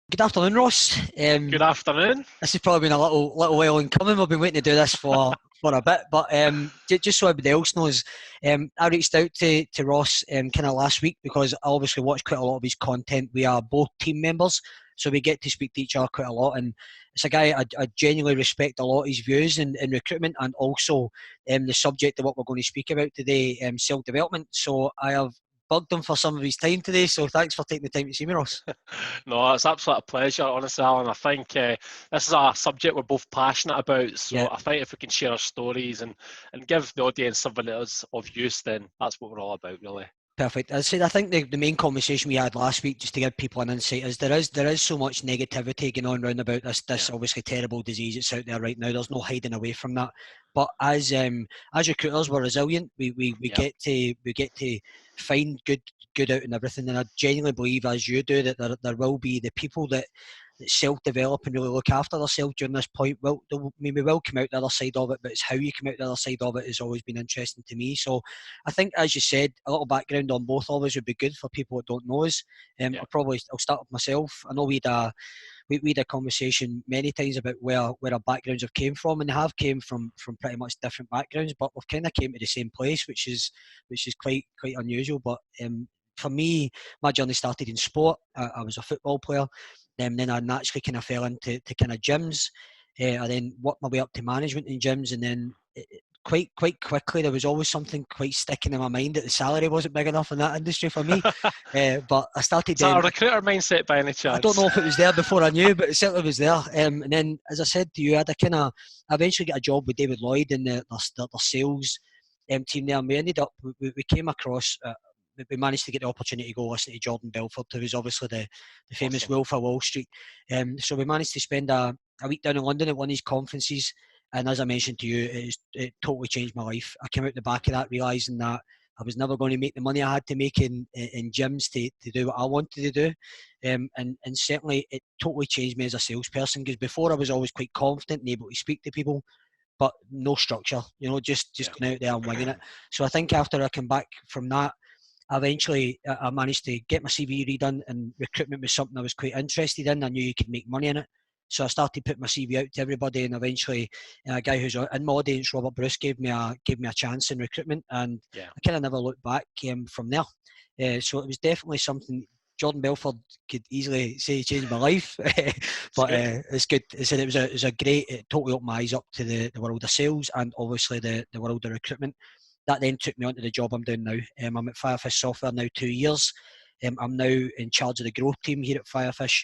Good afternoon, Ross. Good afternoon. This has probably been a little while in coming. We've been waiting to do this for a bit, but just so everybody else knows, I reached out to Ross kind of last week because I obviously watched quite a lot of his content. We are both team members, so we get to speak to each other quite a lot. And it's a guy I genuinely respect a lot his views in recruitment and also the subject of what we're going to speak about today, self development. So I have bugged him for some of his time today. So thanks for taking the time to see me, Ross. No, it's absolute pleasure, honestly, Alan. I think this is a subject we're both passionate about. Yeah. So I think if we can share our stories and give the audience something that is of use, then that's what we're all about, really. Perfect. As I said, I think the main conversation we had last week, just to give people an insight, is there is so much negativity going on around about this Yeah. obviously terrible disease that's out there right now. There's no hiding away from that. But as recruiters, we're resilient. We Yeah. get to find good out in everything. And I genuinely believe, as you do, that there will be the people that self-develop and really look after themselves during this point. Well, we will come out the other side of it, but it's how you come out the other side of it has always been interesting to me. So I think, as you said, a little background on both of us would be good for people that don't know us. Yeah. I'll start with myself. I know we had a conversation many times about where our backgrounds have came from, and they have came from pretty much different backgrounds, but we've kind of came to the same place, which is quite unusual. But for me, my journey started in sport. I was a football player. Then I naturally kind of fell into kind of gyms. I then worked my way up to management in gyms, and then quite quickly there was always something quite sticking in my mind that the salary wasn't big enough in that industry for me. But I started Is that then. a recruiter mindset by any I don't chance? know if it was there before I knew, but it certainly was there. And then, as I said to you, I eventually got a job with David Lloyd in the sales team there. And we ended up, we came across, we managed to get the opportunity to go listen to Jordan Belfort, who was obviously the famous Awesome. Wolf of Wall Street. So we managed to spend a week down in London at one of his conferences. And as I mentioned to you, it totally changed my life. I came out the back of that realising that I was never going to make the money I had to make in gyms to do what I wanted to do. And certainly it totally changed me as a salesperson, because before I was always quite confident and able to speak to people, but no structure, just Yeah. going out there and winging it. So I think after I came back from that, eventually I managed to get my CV redone, and recruitment was something I was quite interested in. I knew you could make money in it. So I started putting my CV out to everybody, and eventually a guy who's in my audience, Robert Bruce, gave me a chance in recruitment, and Yeah. I kind of never looked back from there. So it was definitely something. Jordan Belford could easily say he changed my life, It's but good. it's good. I said it was a great. It totally opened my eyes up to the world of sales and obviously the world of recruitment. That then took me on to the job I'm doing now. I'm at Firefish Software now 2 years. I'm now in charge of the growth team here at Firefish,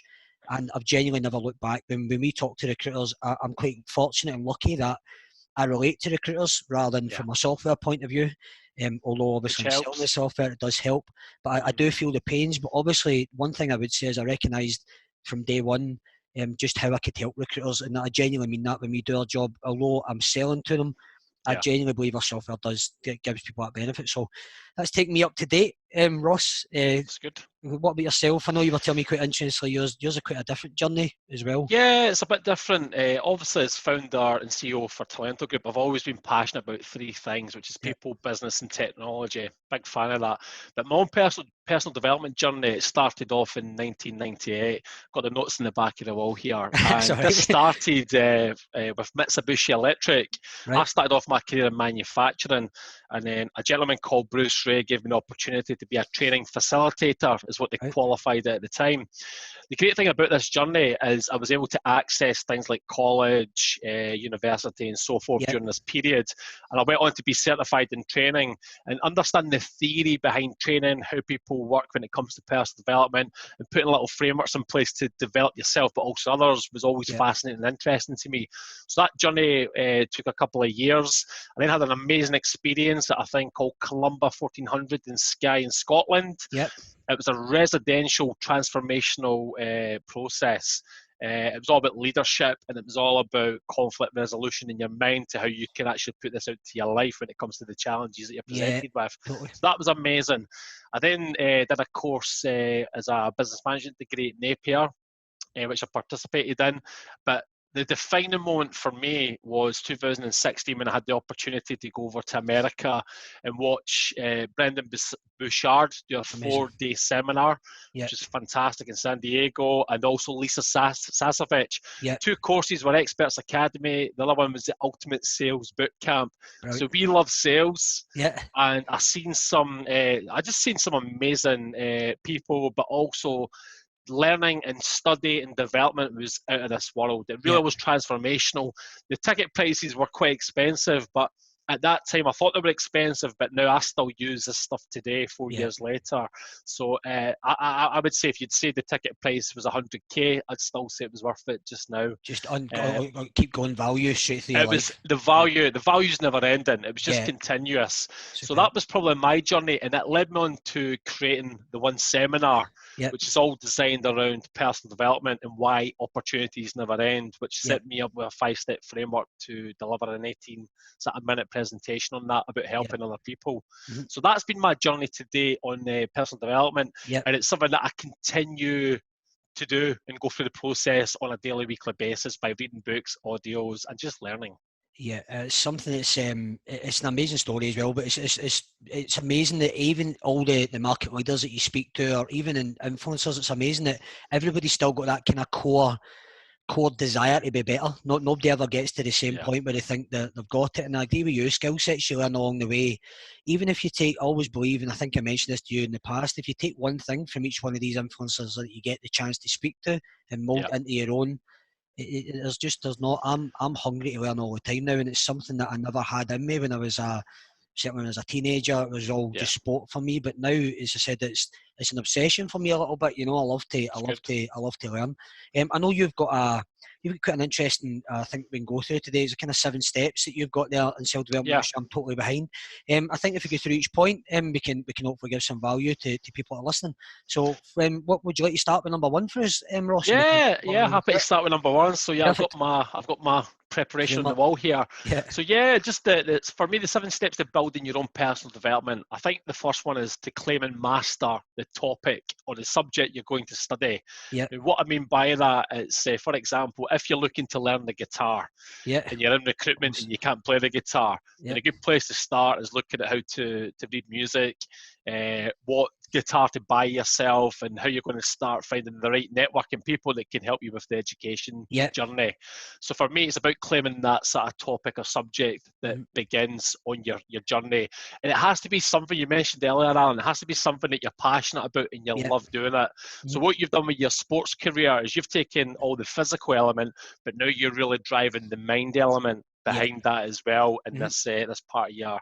and I've genuinely never looked back. When we talk to recruiters, I'm quite fortunate and lucky that I relate to recruiters rather than Yeah. from a software point of view. Although Which obviously I'm selling the helps. software, it does help. But I do feel the pains. But obviously, one thing I would say is I recognised from day one just how I could help recruiters, and I genuinely mean that when we do our job. Although I'm selling to them, I Yeah. genuinely believe our software gives people that benefit. So that's taking me up to date, Ross. It's good. What about yourself? I know you were telling me quite interestingly yours are quite a different journey as well. Yeah, it's a bit different. Obviously, as founder and CEO for Talento Group, I've always been passionate about three things, which is Yeah. people, business, and technology. Big fan of that. But my own personal development journey, it started off in 1998. Got the notes in the back of the wall here, and this Sorry. started with Mitsubishi Electric. I Right. started off my career in manufacturing, and then a gentleman called Bruce Ray gave me the opportunity to be a training facilitator, is what they Right. qualified it at the time. The great thing about this journey is I was able to access things like college, university, and so forth Yeah. during this period. And I went on to be certified in training and understand the theory behind training, how people work when it comes to personal development, and putting little frameworks in place to develop yourself, but also others, was always Yeah. fascinating and interesting to me. So that journey took a couple of years. I then had an amazing experience at a thing called Columba 1400 in Skye in Scotland. Yeah. It was a residential transformational process. It was all about leadership, and it was all about conflict resolution in your mind to how you can actually put this out to your life when it comes to the challenges that you're Yeah. presented with. Totally. So that was amazing. I then did a course as a business management degree at Napier, which I participated in. But the defining moment for me was 2016 when I had the opportunity to go over to America and watch Brendan Bouchard do a 4-day seminar, Yeah. which is fantastic, in San Diego, and also Lisa Sasovich. Yeah. 2 courses were Experts Academy. The other one was the Ultimate Sales Boot Camp. Brilliant. So we love sales. Yeah. And I just seen some amazing people, but also learning and study and development was out of this world. It really was transformational. The ticket prices were quite expensive, but at that time I thought they were expensive, but now I still use this stuff today, 4 years later. So I would say if you'd say the ticket price was 100k, I'd still say it was worth it just now. Just keep going value straight through your life. The value's never ending. It was just continuous. So that was probably my journey, and it led me on to creating the one seminar, which is all designed around personal development and why opportunities never end, which set me up with a 5-step framework to deliver an 18-minute presentation on that about helping other people. So that's been my journey today on personal development, and it's something that I continue to do and go through the process on a daily, weekly basis by reading books, audios, and just learning. Yeah, it's something that's it's an amazing story as well. But it's amazing that even all the market leaders that you speak to, or even in influencers, it's amazing that everybody's still got that kind of core desire to be better. Nobody ever gets to the same point where they think that they've got it. And I agree with you, skill sets you learn along the way. Even if you always believe, and I think I mentioned this to you in the past, if you take one thing from each one of these influencers that you get the chance to speak to and mold into your own, I'm hungry to learn all the time now, and it's something that I never had in me when I was certainly when I was a teenager. It was all just sport for me, but now, as I said, it's an obsession for me a little bit. I love to learn. I know you've got quite an interesting thing we can go through today. It's kind of 7 steps that you've got there in self development, which I'm totally behind. I think if we go through each point, we can hopefully give some value to people that are listening. So, what would you like to start with number 1 for us, Ross? Happy to start with number 1. So I've got my preparation on the wall here. So just for me, the 7 steps to building your own personal development. I think the first one is to claim and master the topic or the subject you're going to study. And what I mean by that is, for example, if you're looking to learn the guitar and you're in recruitment and you can't play the guitar, then a good place to start is looking at how to read music, what guitar to buy yourself, and how you're going to start finding the right networking people that can help you with the education journey. So for me, it's about claiming that sort of topic or subject that begins on your journey. And it has to be something you mentioned earlier, Alan. It has to be something that you're passionate about and you love doing it. So what you've done with your sports career is you've taken all the physical element, but now you're really driving the mind element behind that as well in this part of your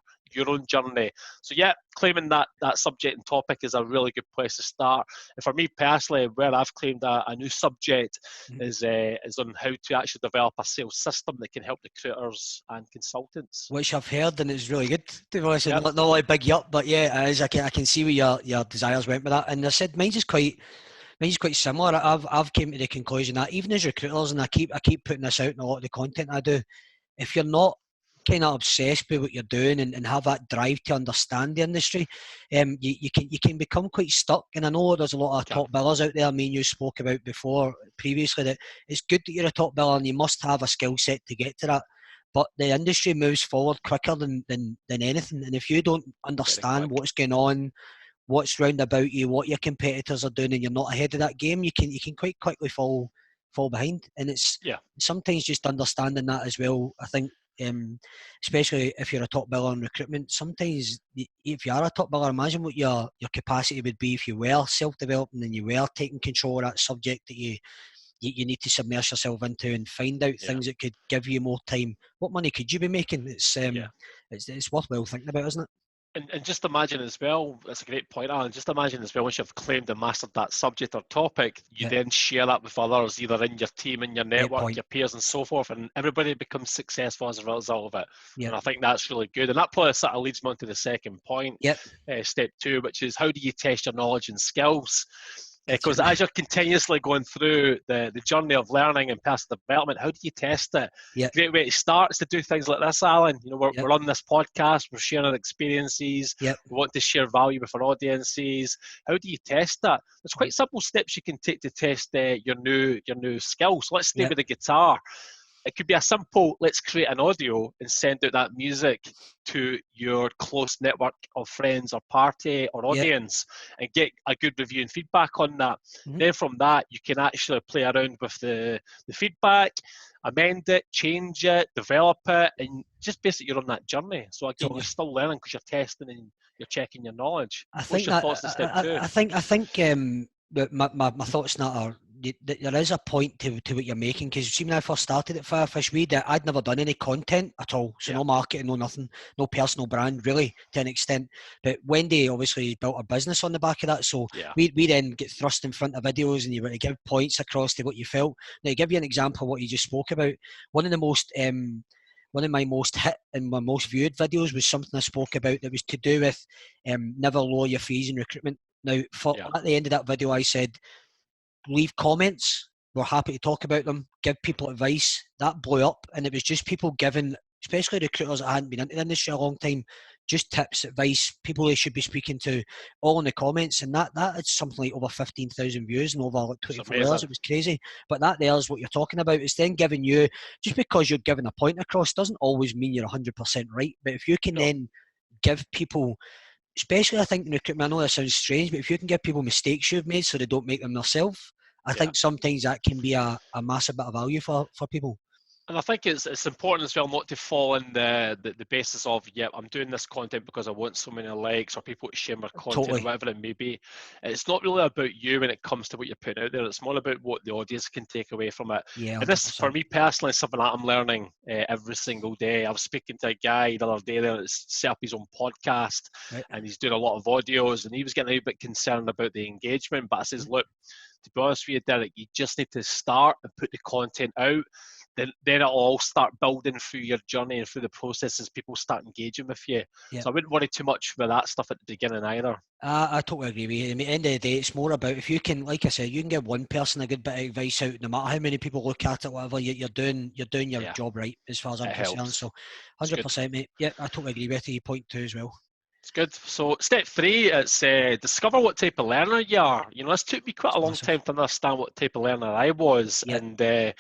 own journey. So claiming that subject and topic is a really good place to start. And for me personally, where I've claimed a new subject is on how to actually develop a sales system that can help recruiters and consultants. Which I've heard, and it's really good. To be honest, not like big you up, but it is. I can see where your desires went with that. And I said mine's is quite similar. I've came to the conclusion that even as recruiters, and I keep putting this out in a lot of the content I do, if you're not kind of obsessed with what you're doing and have that drive to understand the industry, you can become quite stuck. And I know there's a lot of top billers out there, me and you spoke about before previously, that it's good that you're a top biller and you must have a skill set to get to that. But the industry moves forward quicker than anything. And if you don't understand what's going on, what's round about you, what your competitors are doing, and you're not ahead of that game, you can quite quickly fall behind. And it's sometimes just understanding that as well. I think, especially if you're a top biller in recruitment, sometimes if you are a top biller, imagine what your capacity would be if you were self-developing and you were taking control of that subject that you need to submerge yourself into and find out things that could give you more time. What money could you be making? It's worthwhile thinking about, isn't it? And just imagine as well, that's a great point, Alan, just imagine as well, once you've claimed and mastered that subject or topic, you then share that with others, either in your team, in your network, your peers and so forth, and everybody becomes successful as a result of it. And I think that's really good. And that probably sort of leads me on to the second point, step 2, which is how do you test your knowledge and skills? Because as you're continuously going through the journey of learning and personal development, how do you test it? Great way to start is to do things like this, Alan. We're on this podcast, we're sharing our experiences, we want to share value with our audiences. How do you test that? There's quite simple steps you can take to test your new skills. So let's stay with the guitar. it could be a simple, let's create an audio and send out that music to your close network of friends or party or Yeah. audience and get a good review and feedback on that. Then from that, you can actually play around with the feedback, amend it, change it, develop it, and just basically you're on that journey. So again, Totally. you're still learning because you're testing and you're checking your knowledge. I What's think your that thoughts on step two? I think that my thoughts on that are there is a point to what you're making, because see, when I first started at Firefish, I'd never done any content at all, so Yeah. no marketing, no nothing, no personal brand really to an extent. But Wendy obviously built a business on the back of that, so Yeah. we then get thrust in front of videos, and you were to give points across to what you felt. Now, to give you an example of what you just spoke about, one of the most one of my most hit and my most viewed videos was something I spoke about that was to do with never lower your fees in recruitment. Now, Yeah. at the end of that video, I said, leave comments. We're happy to talk about them. Give people advice. That blew up, and it was just people giving, especially recruiters that hadn't been into the industry a long time, just tips, advice, people they should be speaking to, all in the comments. And that had something like over 15,000 views in over like It's 24 hours. amazing. It was crazy. But that there's what you're talking about. It's then giving you, just because you're giving a point across doesn't always mean you're 100% right. But if you can No. then give people, especially I think in recruitment, I know that sounds strange, but if you can give people mistakes you've made so they don't make them themselves, I Yeah. think sometimes that can be a massive bit of value for people. And I think it's important as well not to fall in the basis of, yeah, I'm doing this content because I want so many likes or people to share my content or Totally. whatever it may be. It's not really about you when it comes to what you're putting out there. It's more about what the audience can take away from it. Yeah, And this, for 100%. me personally, is something that I'm learning every single day. I was speaking to a guy the other day there that's set up his own podcast, Right. and he's doing a lot of audios, and he was getting a bit concerned about the engagement. But I says, look, to be honest with you, Derek, you just need to start and put the content out. Then it'll all start building through your journey and through the process as people start engaging with you. Yeah. So I wouldn't worry too much with that stuff at the beginning either. I totally agree with you. I mean, at the end of the day, it's more about if you can, like I said, you can give one person a good bit of advice out, no matter how many people look at it, whatever, you're doing your Yeah, job right, as far as I'm it concerned. helps. So, It's good. 100%, mate. Yeah, I totally agree with you. Point two as well. It's good. So step three, it's discover what type of learner you are. You know, this took me quite It's a long massive. time to understand what type of learner I was. Yeah. And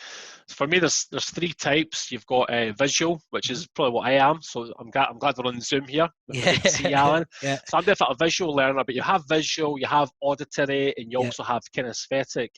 for me, there's three types. You've got visual, which Mm-hmm. is probably what I am. So I'm glad we're on Zoom here with my Yeah. good C, Alan. Yeah. So I'm definitely a visual learner, but you have visual, you have auditory, and you Yeah. also have kinesthetic.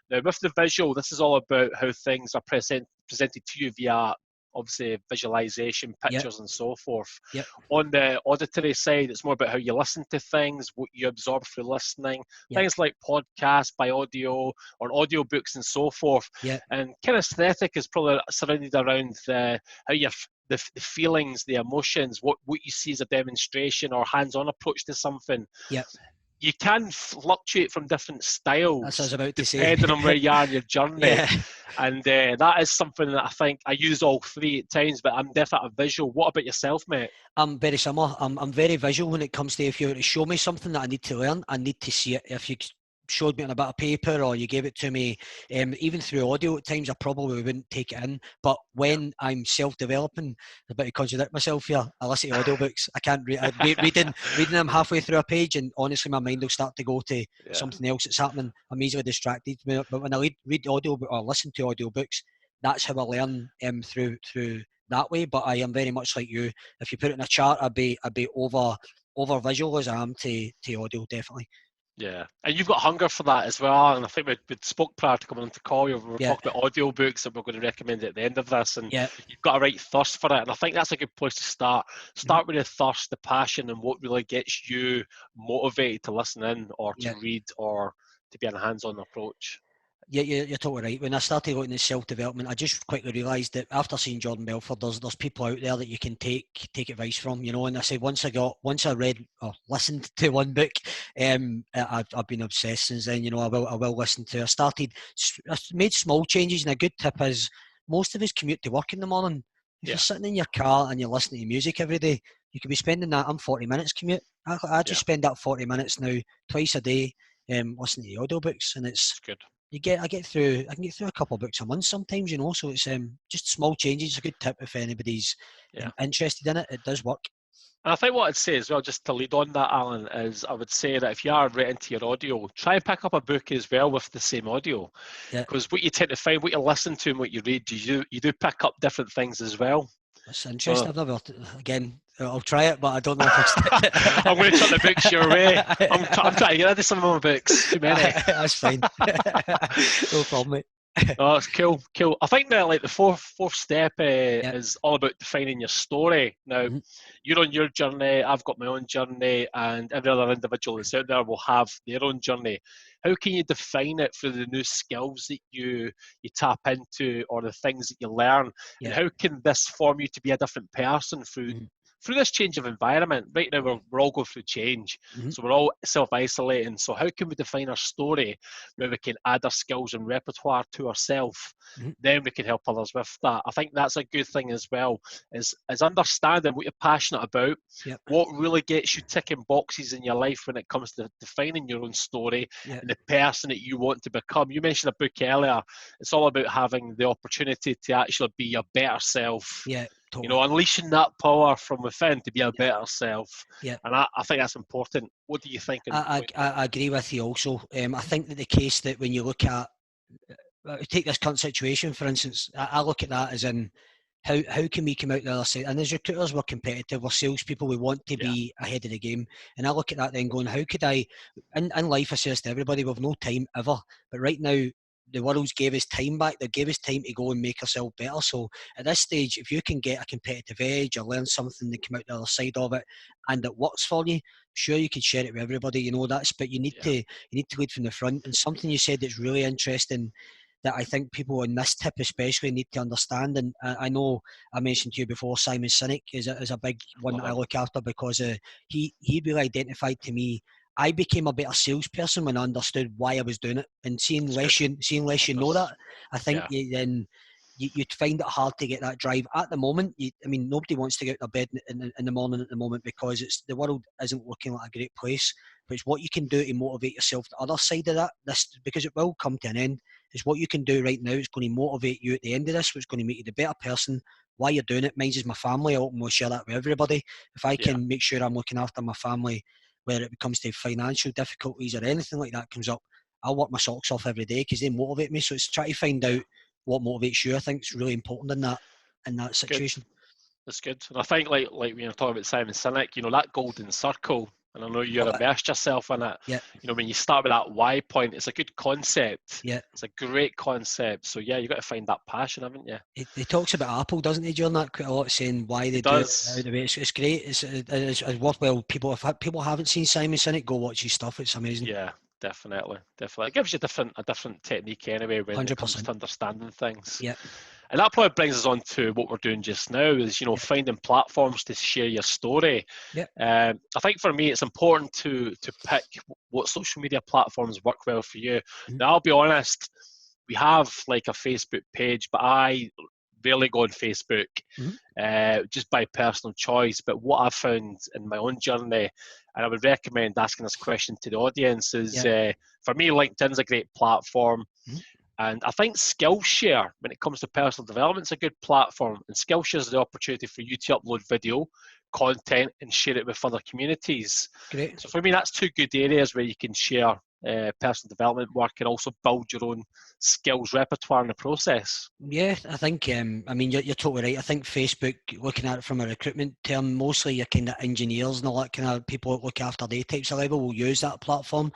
Now, with the visual, this is all about how things are presented to you via obviously visualization, Yeah. pictures, and so forth. Yeah. On the auditory side, it's more about how you listen to things, what you absorb through listening, Yeah. things like podcasts by audio or audiobooks and so forth. Yeah. And kinesthetic is probably surrounded around how the feelings, the emotions, what you see as a demonstration or hands-on approach to something. Yeah. You can fluctuate from different That's what I was styles about to say. depending on where you are in your journey. Yeah. And that is something that I think I use all three at times, but I'm definitely a visual. What about yourself, mate? I'm very similar. I'm very visual when it comes to, if you were to show me something that I need to learn, I need to see it. If you showed me on a bit of paper or you gave it to me, even through audio at times, I probably wouldn't take it in. But Yeah. when I'm self-developing, I'm about to contradict myself here, I listen to audiobooks. I can't reading them halfway through a page, and honestly, my mind will start to go to Yeah. something else that's happening. I'm easily distracted. But when I read audio or listen to audiobooks, that's how I learn through that way. But I am very much like you. If you put it in a chart, I'd be over visual as I am to audio, definitely. Yeah, and you've got hunger for that as well. And I think we spoke prior to coming on to call you. We were Yeah, talking about audiobooks that we're going to recommend at the end of this, and yeah. you've got a right thirst for it. And I think that's a good place to start. Mhm. Start with the thirst, the passion, and what really gets you motivated to listen in or Yeah. to read or to be in a hands-on approach. Yeah, you're totally right. When I started looking at self-development, I just quickly realised that after seeing Jordan Belford, there's people out there that you can take advice from, you know. And I said once I read or listened to one book, I've been obsessed since then. You know, I will listen to. I made small changes, and a good tip is most of us commute to work in the morning. If you're Yeah, sitting in your car and you're listening to music every day, you could be spending that. I'm 40 minutes commute. I just yeah, spend that 40 minutes now twice a day, listening to audiobooks, and it's good. I can get through a couple of books a month sometimes, you know. So it's just small changes. It's a good tip if anybody's Yeah. interested in it. It does work. And I think what I'd say as well, just to lead on that, Alan, is I would say that if you are right into your audio, try and pick up a book as well with the same audio. Yeah, Because what you tend to find, what you listen to and what you read, you do pick up different things as well. that's So interesting. I've never, again, I'll try it, but I don't know if I'll stick to I'm going to chuck the books your way. I'm it. trying to get into some of my books. Too many. That's fine. No problem, mate. Oh, it's cool, cool. I think that like the fourth step Yeah. is all about defining your story. Now, Mm-hmm. you're on your journey. I've got my own journey, and every other individual that's out there will have their own journey. How can you define it for the new skills that you tap into, or the things that you learn, and Yeah. how can this form you to be a different person Mm-hmm. through this change of environment? Right now, we're all going through change, Mm-hmm. so we're all self-isolating. So how can we define our story where we can add our skills and repertoire to ourselves? Mm-hmm. Then we can help others with that. I think that's a good thing as well, is understanding what you're passionate about, Yep. what really gets you ticking boxes in your life when it comes to defining your own story Yeah. and the person that you want to become. You mentioned a book earlier. It's all about having the opportunity to actually be your better self, Yeah. Totally. unleashing that power from within to be a Yeah. better self. Yeah. And I think that's important. What do you think on I, point I, that? I agree with you also. I think that the case that when you look at, take this current situation, for instance, I look at that as in how can we come out the other side? And as recruiters, we're competitive, we're salespeople, we want to Yeah, be ahead of the game. And I look at that then going, how could I, in life, I say this to everybody, we've no time ever. But right now, the world's gave us time back. They gave us time to go and make ourselves better. So at this stage, if you can get a competitive edge or learn something and come out the other side of it, and it works for you, sure you can share it with everybody. That's, but yeah, you need to lead from the front. And something you said that's really interesting that I think people on this tip especially need to understand. And I know I mentioned to you before, Simon Sinek is a big one love that I him. look after because he really identified to me. I became a better salesperson when I understood why I was doing it, and It's good. seeing less you know that, I think Yeah, then you'd find it hard to get that drive. At the moment, I mean, nobody wants to get out of bed in the morning at the moment because the world isn't looking like a great place. But it's what you can do to motivate yourself. The other side of that, this because it will come to an end, is what you can do right now. It's going to motivate you at the end of this. What's going to make you the better person. Why you're doing it. Mine is my family. I openly share that with everybody. If I yeah, can make sure I'm looking after my family, whether it comes to financial difficulties or anything like that comes up, I'll work my socks off every day because they motivate me. So it's try to find yeah. out what motivates you. I think it's really important in that It's good. situation. It's good. And I think like when you're talking about Simon Sinek, that golden circle, and I know you're Love it. immersed yourself in it. Yeah, When you start with that why point, it's a good concept. yeah. It's a great concept. So yeah, you got to find that passion, haven't you? He talks about Apple, doesn't he, during that quite a lot, saying why He they do it, does. it's great. It's worthwhile. People haven't seen Simon Sinek, go watch his stuff. It's amazing. Yeah, definitely, definitely. It gives you a different technique anyway when it comes 100%. to understanding things. Yeah, And that probably brings us on to what we're doing just now is, yeah, finding platforms to share your story. yeah. I think for me, it's important to pick what social media platforms work well for you. Mm-hmm. Now, I'll be honest, we have like a Facebook page, but I rarely go on Facebook Mm-hmm. just by personal choice. But what I've found in my own journey, and I would recommend asking this question to the audience, is Yeah. for me, LinkedIn's a great platform. Mm-hmm. And I think Skillshare, when it comes to personal development, is a good platform. And Skillshare is the opportunity for you to upload video, content, and share it with other communities. Great. So for me, that's two good areas where you can share personal development work and also build your own skills repertoire in the process. Yeah, I think, I mean, you're totally right. I think Facebook, looking at it from a recruitment term, mostly your kind of engineers and all that kind of people that look after their types of level will use that platform.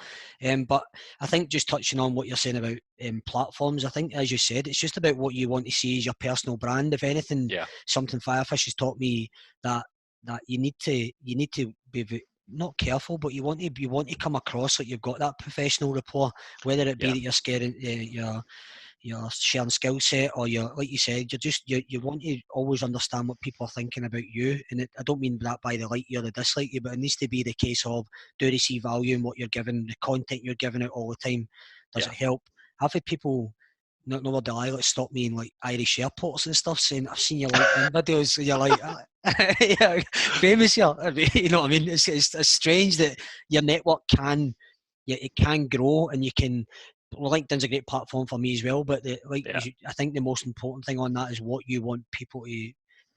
But I think just touching on what you're saying about platforms, I think, as you said, it's just about what you want to see as your personal brand. If anything, Yeah, something Firefish has taught me that you need to be not careful, but you want to come across like you've got that professional rapport, whether it be yeah, that you're scaring your sharing skill set or your, like you said, you want to always understand what people are thinking about you. And I don't mean that by the like you or the dislike you, but it needs to be the case of, do they see value in what you're giving, the content you're giving out all the time? Does yeah. it help? I've had people, no more dialect, stop me in like Irish airports and stuff saying, I've seen your LinkedIn videos, and you're like, yeah, famous here. You know what I mean? It's strange that your network can, yeah, it can grow, and you can. Well, LinkedIn's a great platform for me as well, but Yeah. I think the most important thing on that is what you want people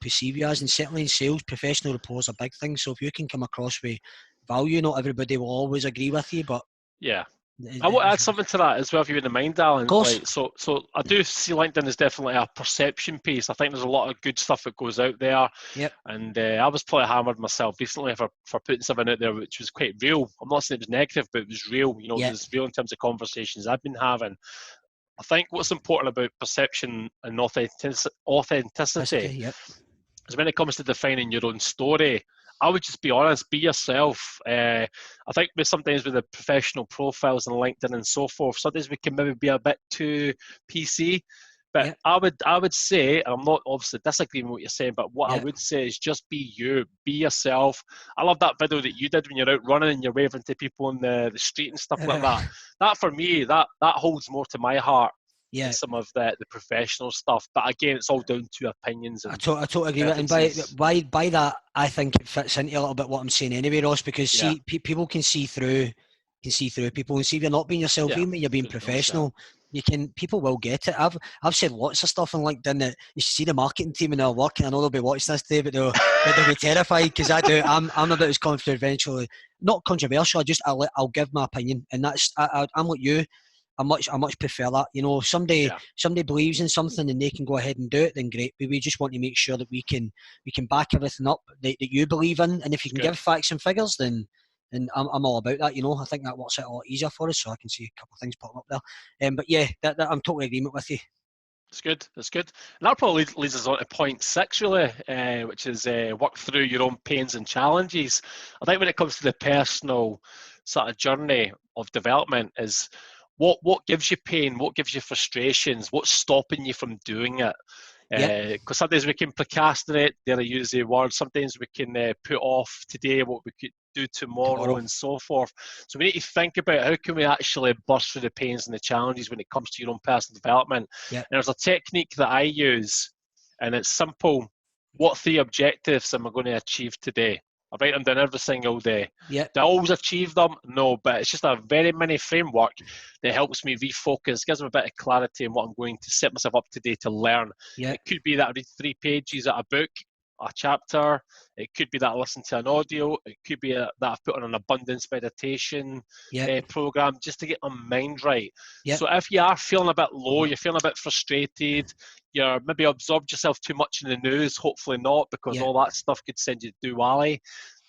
perceive you as. And certainly in sales, professional rapport is a big thing. So if you can come across with value, not everybody will always agree with you, but Yeah. I want to add of something to that as well, if you wouldn't mind, Alan. course, Like, so I do see LinkedIn as definitely a perception piece. I think there's a lot of good stuff that goes out there, yep, and I was probably hammered myself recently for putting something out there which was quite real. I'm not saying it was negative, but it was real. You know, it yep, was real in terms of conversations I've been having. I think what's important about perception and authenticity yep, is when it comes to defining your own story, I would just be honest, be yourself. I think sometimes with the professional profiles on LinkedIn and so forth, sometimes we can maybe be a bit too PC. But yep, I would say, and I'm not obviously disagreeing with what you're saying, but what I yep. would say is just be you, be yourself. I love that video that you did when you're out running and you're waving to people on the street and stuff like that. That for me, that holds more to my heart than Yeah, some of the professional stuff. But again, it's all down to opinions and I totally agree with it. And preferences. by that, I think it fits into a little bit what I'm saying anyway, Ross. Because Yeah, see, people can see through people, and see if you're not being yourself, yeah, even when you're being 100%. professional. People will get it. I've said lots of stuff on LinkedIn that you should see the marketing team and their work. And I know they'll be watching this today, but they'll be terrified because I do. I'm about as controversial, not controversial. I'll give my opinion, and I'm like you. I much prefer that. You know, if Yeah, somebody believes in something and they can go ahead and do it, then great. But we just want to make sure that we can back everything up that you believe in. And if you it's can good. give facts and figures, then I'm all about that. You know, I think that works it a lot easier for us. So I can see a couple of things popping up there. But yeah, that I'm totally agreement with you. It's good. It's good. And that probably leads us on to point six, really, which is work through your own pains and challenges. I think when it comes to the personal sort of journey of development, is what gives you pain, what gives you frustrations, what's stopping you from doing it. Yep, Because sometimes we can procrastinate, dare I use the word, sometimes we can put off today what we could do tomorrow tomorrow. and so forth. So we need to think about how can we actually burst through the pains and the challenges when it comes to your own personal development. Yep, And there's a technique that I use, and it's simple. What three objectives am I going to achieve today? I write them down every single day. yep, Do I always achieve them? No, but it's just a very mini framework that helps me refocus, gives me a bit of clarity in what I'm going to set myself up today to learn. yep, It could be that I read 3 pages of a book, a chapter. It could be that I listen to an audio. It could be that I've put on an abundance meditation yep, program just to get my mind right. yep, So if you are feeling a bit low, you're feeling a bit frustrated, you're maybe absorbed yourself too much in the news, hopefully not, because yep, all that stuff could send you to wally,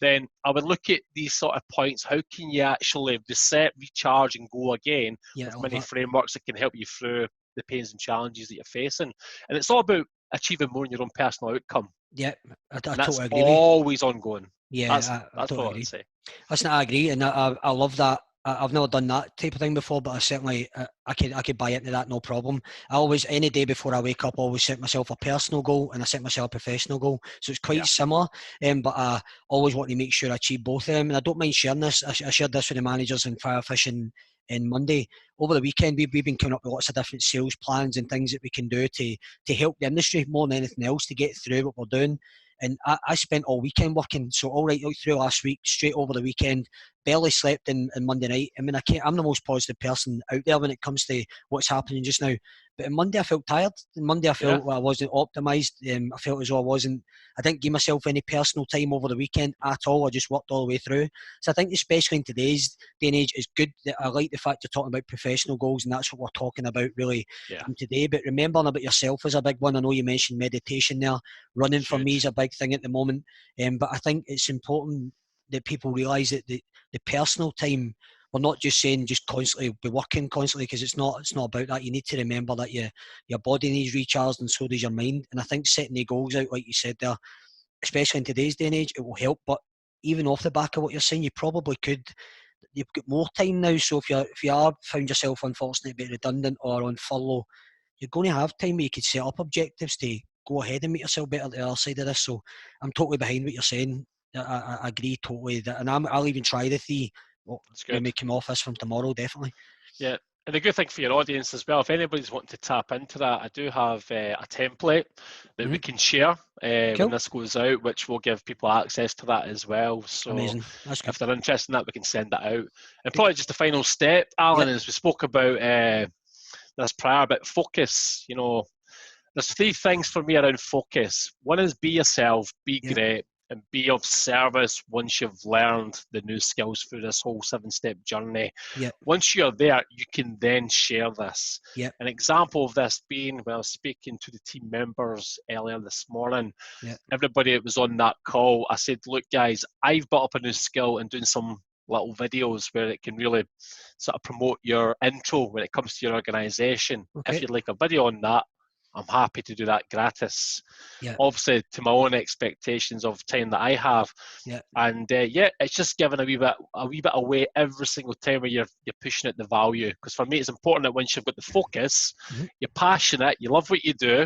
then I would look at these sort of points. How can you actually reset, recharge, and go again yeah. with I love many that. frameworks that can help you through the pains and challenges that you're facing? And it's all about achieving more in your own personal outcome. Yep, I And that's totally agree with you. always ongoing. That's Yeah, I that's totally what I'd agree. say. Listen, I agree, and I love that. I've never done that type of thing before, but I certainly I could buy into that, no problem. I always, any day before I wake up, I always set myself a personal goal and I set myself a professional goal. So it's quite Yeah, similar, but I always want to make sure I achieve both of them. And I don't mind sharing this. I shared this with the managers in Firefish in Monday. Over the weekend, we've been coming up with lots of different sales plans and things that we can do to help the industry more than anything else to get through what we're doing. And I spent all weekend working, so all right through last week, straight over the weekend, barely slept in Monday night. I mean, I'm the most positive person out there when it comes to what's happening just now. But on Monday I felt tired. On Monday I yeah, felt I wasn't optimised. I felt as though I didn't give myself any personal time over the weekend at all. I just worked all the way through. So I think especially in today's day and age, it's good that I like the fact you're talking about professional goals, and that's what we're talking about really yeah. from today. But remembering about yourself is a big one. I know you mentioned meditation there. Running for me is Huge. a big thing at the moment. But I think it's important that people realise that the personal time, we're not just saying just constantly be working constantly, because it's not about that. You need to remember that your body needs recharged and so does your mind. And I think setting the goals out, like you said there, especially in today's day and age, it will help. But even off the back of what you're saying, you probably could. You've got more time now, so if you are found yourself unfortunately a bit redundant or on furlough, you're going to have time where you could set up objectives to go ahead and make yourself better at the other side of this. So I'm totally behind what you're saying. I agree totally, and I'll even try the three. Well, That's when good. we come off this from tomorrow, definitely. Yeah. And the good thing for your audience as well, if anybody's wanting to tap into that, I do have a template that we Mm-hmm. can share when Cool, this goes out, which will give people access to that as well. So amazing. That's good. if they're interested in that, we can send that out. And probably just the final step, Alan, Yep, is we spoke about this prior, but focus. there's three things for me around focus. One is be yourself, be Yeah. great, and be of service once you've learned the new skills through this whole 7-step journey. Yeah. Once you're there, you can then share this. Yeah. An example of this being when I was speaking to the team members earlier this morning, Yeah. everybody that was on that call, I said, look, guys, I've built up a new skill and doing some little videos where it can really sort of promote your intro when it comes to your organization. Okay. If you'd like a video on that, I'm happy to do that gratis. Yeah. Obviously, to my own expectations of time that I have. Yeah. And yeah, it's just giving a wee bit away every single time where you're pushing at the value. Because for me, it's important that once you've got the focus, you're passionate, you love what you do,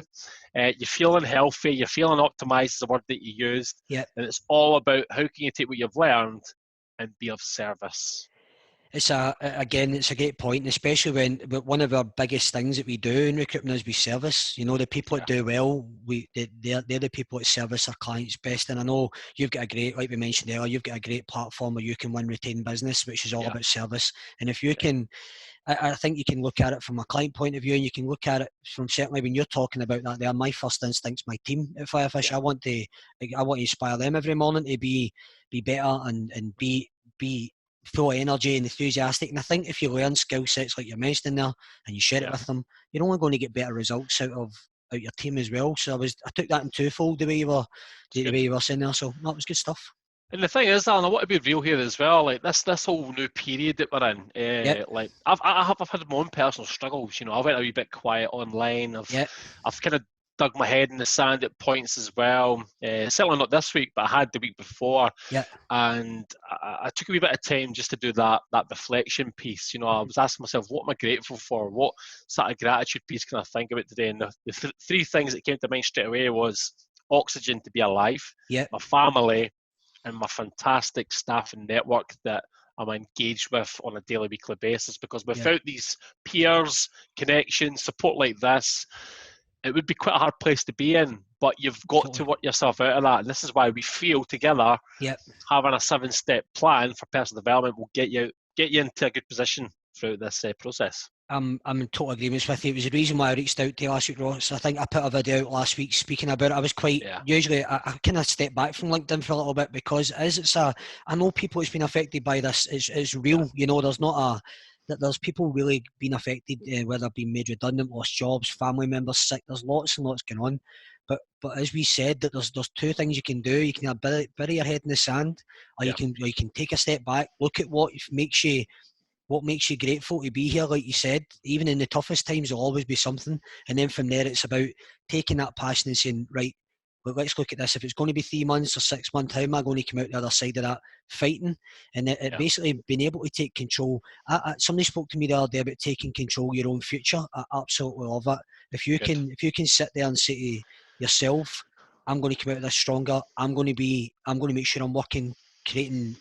you're feeling healthy, you're feeling optimized is the word that you used. Yeah. And it's all about how can you take what you've learned and be of service. It's it's a great point, especially when one of our biggest things that we do in recruitment is we service. You know, the people that do well, they're the people that service our clients best. And I know you've got a great, like we mentioned earlier, you've got a great platform where you can win retain business, which is all about service. And if you can, I think you can look at it from a client point of view, and you can look at it from certainly when you're talking about that. There, my first instinct's my team at Firefish. I want to inspire them every morning to be better and be full of energy and enthusiastic. And I think if you learn skill sets like you mentioned there and you share it with them, you're only going to get better results out your team as well. So I took that in twofold the way you were saying there. So that was good stuff. And the thing is, Alan, I want to be real here as well. Like this whole new period that we're in. Like I've had my own personal struggles. You know, I went a wee bit quiet online. I've kind of dug my head in the sand at points as well. Certainly not this week, but I had the week before. Yeah. And I took a wee bit of time just to do that reflection piece. You know, I was asking myself, what am I grateful for? What sort of gratitude piece can I think about today? And the three things that came to mind straight away was oxygen to be alive, my family, and my fantastic staff and network that I'm engaged with on a daily, weekly basis. Because without these peers, connections, support like this, it would be quite a hard place to be in. But you've got to work yourself out of that. And this is why we feel together having a 7-step plan for personal development will get you into a good position throughout this process. I'm in total agreement with you. It was the reason why I reached out to you last week, Ross. I think I put a video out last week speaking about it. I was quite usually I kind of step back from LinkedIn for a little bit because I know people that's been affected by this. It's real. You know, there's people really being affected, whether being made redundant, lost jobs, family members sick. There's lots and lots going on. But as we said, that there's two things you can do. You can bury your head in the sand, or you can take a step back, look at what makes you grateful to be here. Like you said, even in the toughest times, there'll always be something. And then from there, it's about taking that passion and saying, right, well, let's look at this. If it's going to be 3 months or 6 months, how am I going to come out the other side of that fighting? And it basically being able to take control. Somebody spoke to me the other day about taking control of your own future. I absolutely love it. If you can sit there and say to yourself, I'm going to come out of this stronger. I'm going to make sure I'm working, creating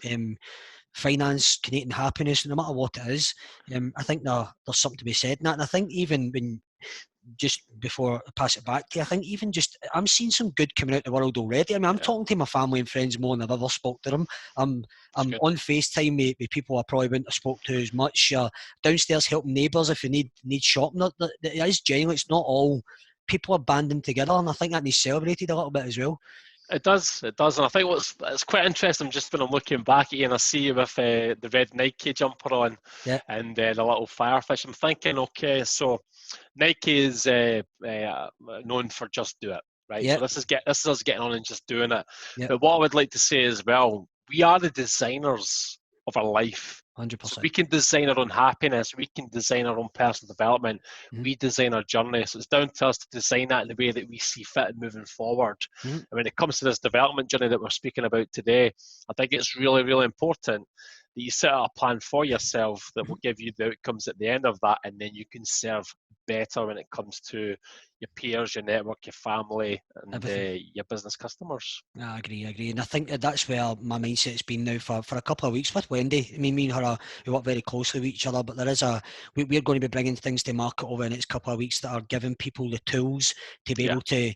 finance, creating happiness, no matter what it is. I think there's something to be said in that. And I think even when, just before I pass it back to you, I think even just I'm seeing some good coming out the world already. I mean, I'm talking to my family and friends more than I've ever spoke to them. I'm on FaceTime with people I probably wouldn't have spoke to as much. Downstairs helping neighbours if you need shopping. It is genuine. It's not all people are banding together, and I think that needs celebrated a little bit as well. It does, and I think it's quite interesting just when I'm looking back at you and I see you with the red Nike jumper on and the little Firefish. I'm thinking, okay, so Nike is known for just do it, right? So this is us getting on and just doing it. But what I would like to say as well, we are the designers of our life. 100%. So we can design our own happiness. We can design our own personal development. We design our journey. So it's down to us to design that in the way that we see fit and moving forward. And when it comes to this development journey that we're speaking about today, I think it's really, really important that you set out a plan for yourself that will give you the outcomes at the end of that, and then you can serve better when it comes to your peers, your network, your family, and your business customers. I agree. And I think that's where my mindset's been now for a couple of weeks with Wendy. I mean, me and her, we work very closely with each other, but we're going to be bringing things to market over the next couple of weeks that are giving people the tools to be able to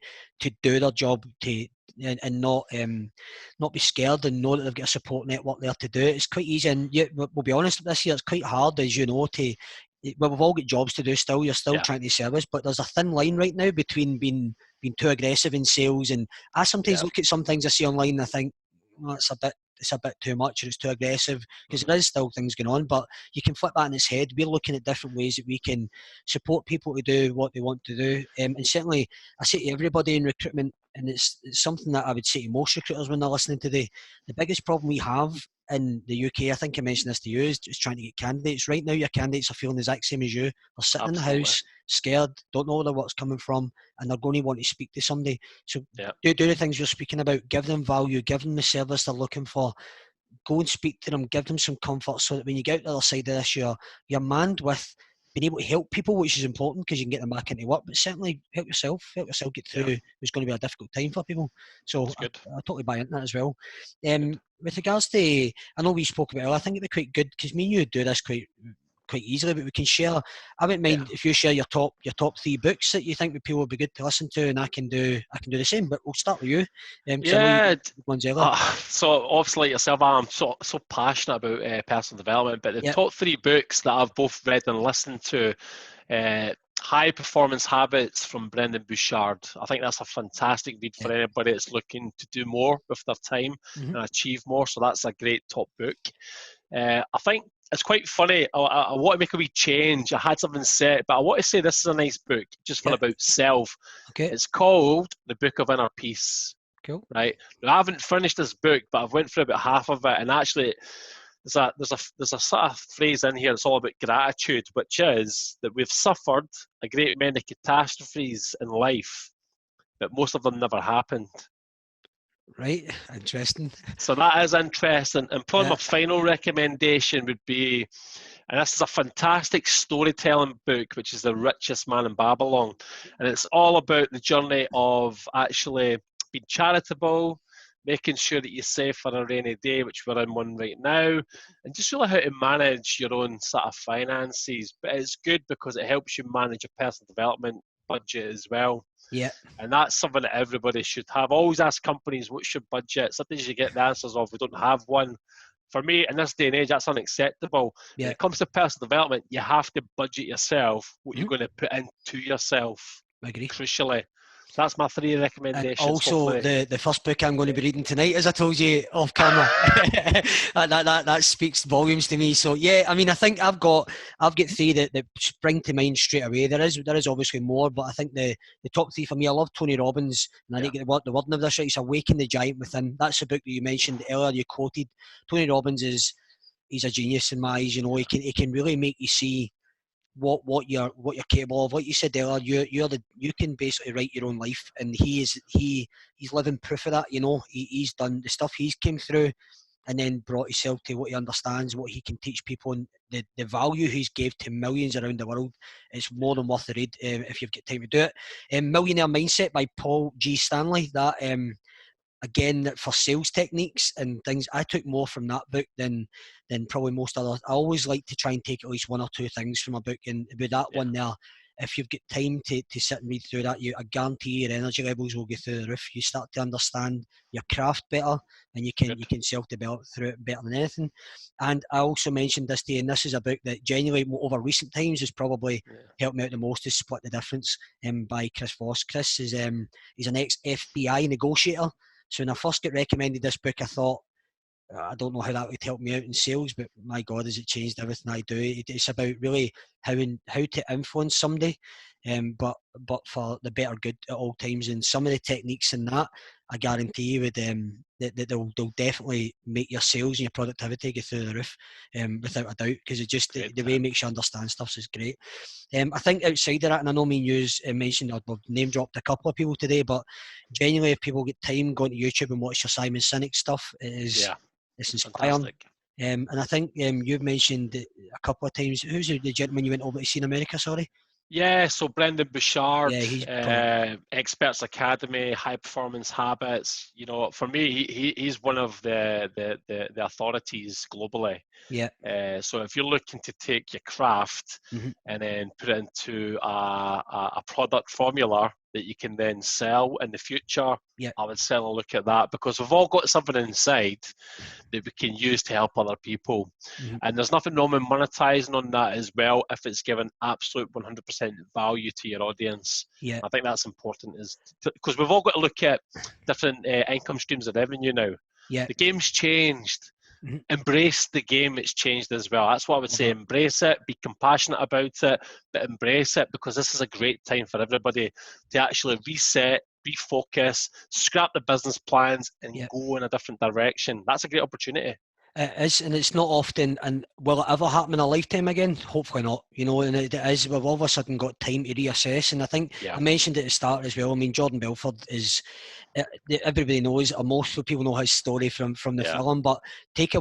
do their job, and not be scared and know that they've got a support network there to do it. It's quite easy, and we'll be honest, this year it's quite hard, as you know, well, we've all got jobs to do still. You're still Yeah. trying to service, but there's a thin line right now between being too aggressive in sales. And I sometimes look at some things I see online and I think, well, it's a bit too much, or it's too aggressive, because there is still things going on. But you can flip that on its head. We're looking at different ways that we can support people to do what they want to do. And certainly, I say to everybody in recruitment, and it's something that I would say to most recruiters when they're listening today, the biggest problem we have in the UK, I think I mentioned this to you, is just trying to get candidates. Right now, your candidates are feeling the exact same as you. They're sitting Absolutely. in the house, scared, don't know where what's coming from, and they're going to want to speak to somebody. So do the things you're speaking about. Give them value, give them the service they're looking for. Go and speak to them, give them some comfort, so that when you get out the other side of this, you're manned with being able to help people, which is important because you can get them back into work. But certainly help yourself get through what's going to be a difficult time for people. So I totally buy into that as well. With regards to, I know we spoke about it, I think it'd be quite good because me and you do this quite easily, but we can share. I wouldn't mind if you share your top 3 books that you think that people would be good to listen to, and I can do the same. But we'll start with you. So obviously, like yourself, I'm so passionate about personal development. But the top 3 books that I've both read and listened to, High Performance Habits from Brendan Bouchard. I think that's a fantastic read for anybody that's looking to do more with their time and achieve more. So that's a great top book. I think it's quite funny. I want to make a wee change. I had something set, but I want to say this is a nice book, just for about self. Okay. It's called The Book of Inner Peace. Cool. Right. Now, I haven't finished this book, but I've went through about half of it, and actually, there's a sort of phrase in here that's all about gratitude, which is that we've suffered a great many catastrophes in life, but most of them never happened. Right, interesting. So that is interesting. And probably my final recommendation would be, and this is a fantastic storytelling book, which is The Richest Man in Babylon. And it's all about the journey of actually being charitable, making sure that you save for a rainy day, which we're in one right now, and just really how to manage your own sort of finances. But it's good because it helps you manage your personal development budget as well. Yeah. And that's something that everybody should have. Always ask companies, what's your budget? Sometimes you get the answers of, we don't have one. For me, in this day and age, that's unacceptable. When it comes to personal development, you have to budget yourself, what you're going to put into yourself. I agree. Crucially. That's my 3 recommendations. And also, the first book I'm going to be reading tonight, as I told you off camera, that speaks volumes to me. So yeah, I mean, I think I've got 3 that spring to mind straight away. There is obviously more, but I think the top 3 for me, I love Tony Robbins, and I need to get the wording of this right. It's Awaken the Giant Within. That's the book that you mentioned earlier. You quoted. Tony Robbins he's a genius in my eyes. You know, he can really make you see what you're capable of. Like you said earlier, you can basically write your own life, and he's living proof of that. You know, he's done the stuff he's came through, and then brought himself to what he understands, what he can teach people, and the value he's gave to millions around the world. It's more than worth the read if you've got time to do it. Millionaire Mindset by Paul G. Stanley. That again, for sales techniques and things, I took more from that book than probably most others. I always like to try and take at least 1 or 2 things from a book, and with that one there, if you've got time to sit and read through that, I guarantee your energy levels will go through the roof. You start to understand your craft better, and you can self-develop through it better than anything. And I also mentioned this day, and this is a book that genuinely over recent times has probably helped me out the most, is Split the Difference by Chris Voss. Chris is he's an ex-FBI negotiator. So when I first got recommended this book, I thought, I don't know how that would help me out in sales, but my God, has it changed everything I do. It's about really how to influence somebody, but for the better good at all times. And some of the techniques in that, I guarantee you would that they'll definitely make your sales and your productivity go through the roof, without a doubt, because it just the way it makes you understand stuff is great. I think outside of that, and I know me and you mentioned, I've name dropped a couple of people today, but genuinely, if people get time, go into YouTube and watch your Simon Sinek stuff. It's inspiring. And I think you've mentioned a couple of times. Who's the gentleman you went over to see in America? Sorry. Yeah, so Brendan Bouchard, he's Experts Academy, High Performance Habits. You know, for me, he's one of the authorities globally. Yeah. So if you're looking to take your craft and then put it into a product formula that you can then sell in the future, Yeah. I would certainly look at that, because we've all got something inside that we can use to help other people. Mm-hmm. And there's nothing wrong with monetizing on that as well if it's given absolute 100% value to your audience. Yeah. I think that's important, because we've all got to look at different income streams of revenue now. Yeah. The game's changed. Mm-hmm. Embrace the game, it's changed as well. That's what I would say. Embrace it, be compassionate about it, but embrace it, because this is a great time for everybody to actually reset, refocus, scrap the business plans, and go in a different direction. That's a great opportunity. It is, and it's not often. And will it ever happen in a lifetime again? Hopefully not. You know, and it is. We've all of a sudden got time to reassess. And I think I mentioned at the start as well. I mean, Jordan Belford is. Everybody knows, or most people know his story from the film. But take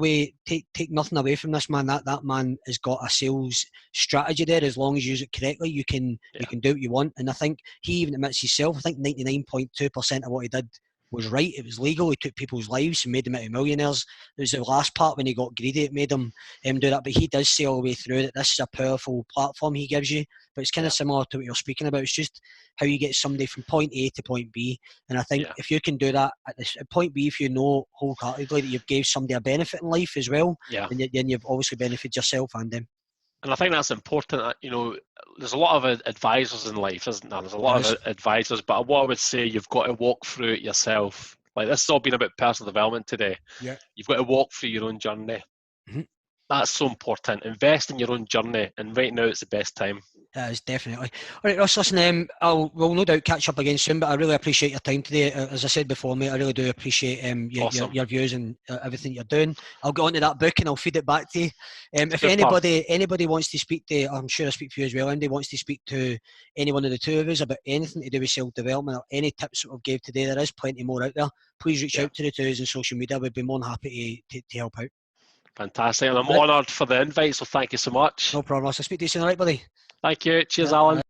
nothing away from this man. That man has got a sales strategy there. As long as you use it correctly, you can do what you want. And I think he even admits himself. I think 99.2% of what he did was right. It was legal. He took people's lives and made them into millionaires. It was the last part when he got greedy. It made him do that. But he does say all the way through that this is a powerful platform he gives you. But it's kind of similar to what you're speaking about. It's just how you get somebody from point A to point B. And I think if you can do that at point B, if you know wholeheartedly that you've gave somebody a benefit in life as well, then you've obviously benefited yourself and them. And I think that's important. You know, there's a lot of advisors in life, isn't there? There's a lot of advisors, but what I would say, you've got to walk through it yourself. Like, this has all been about personal development today. Yeah. You've got to walk through your own journey. Mm-hmm. That's so important. Invest in your own journey, and right now it's the best time. That is definitely. All right, Ross, listen, we'll no doubt catch up again soon, but I really appreciate your time today. As I said before, mate, I really do appreciate your views and everything you're doing. I'll get onto that book and I'll feed it back to you. If anybody wants to speak to, I'm sure I speak for you as well, anybody wants to speak to any one of the two of us about anything to do with self-development or any tips that we've gave today, there is plenty more out there. Please reach out to the two of us on social media. We'd be more than happy to help out. Fantastic. And I'm honoured for the invite, so thank you so much. No problem, Ross. I'll speak to you soon, all right, buddy? Thank you. Cheers, Alan.